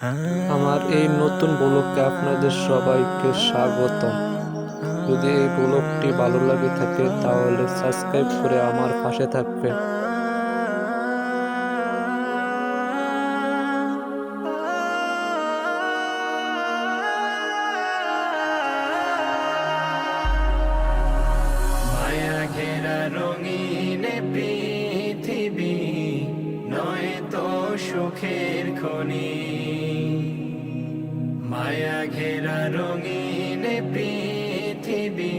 আমার এই নতুন ব্লগে আপনাদের সবাইকে স্বাগতম। যদি এই ব্লগটি ভালো লাগে থাকে তাহলে সাবস্ক্রাইব করে আমার পাশে থাকবেন। মায়া ঘেরা রঙিন পৃথিবী নয় তো সুখের খনি। মায়া ঘেরা রঙিন পৃথিবী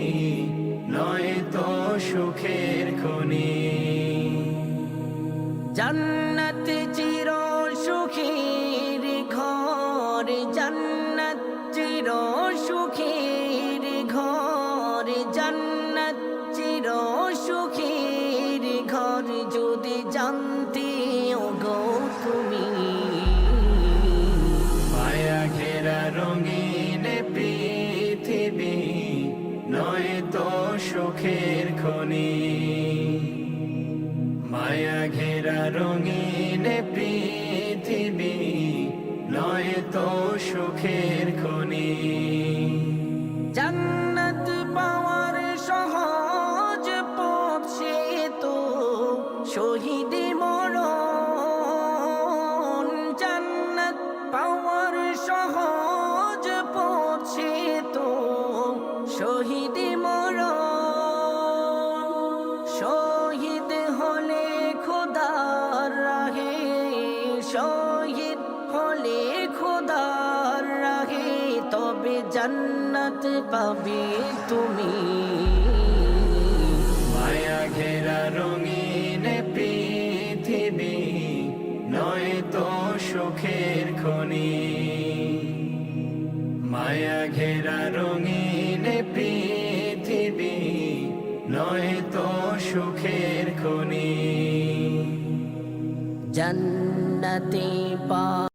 নয় তো সুখের খনি। জান্নাত চির সুখের ঘর, জান্নাত চির সুখের ঘর, জান্নাত চির সুখের ঘর। যদি জানতে গো তুমি মায়া ঘেরা রঙিন পৃথিবী নয় তো সুখের খনি। মায়া ঘেরা রঙিন পৃথিবী নয় তো সুখের খনি। জান্নাত পাওয়ার সহজ পথ সে তো শহীদ মরণ। জান্নাত পাওয়ার সহজ পথ সে তো শহীদ মরণ। শহীদ হলে খোদার রাহে, শহীদ হলে খোদার রাহে, তবে জান্নাত পাবে তুমি। মায়া ঘেরা রঙিন পৃথিবী নয় তো সুখের খনি। মায়া ঘেরা রঙিন পৃথিবী নয় তো সুখের খনি। জান্নাতে পা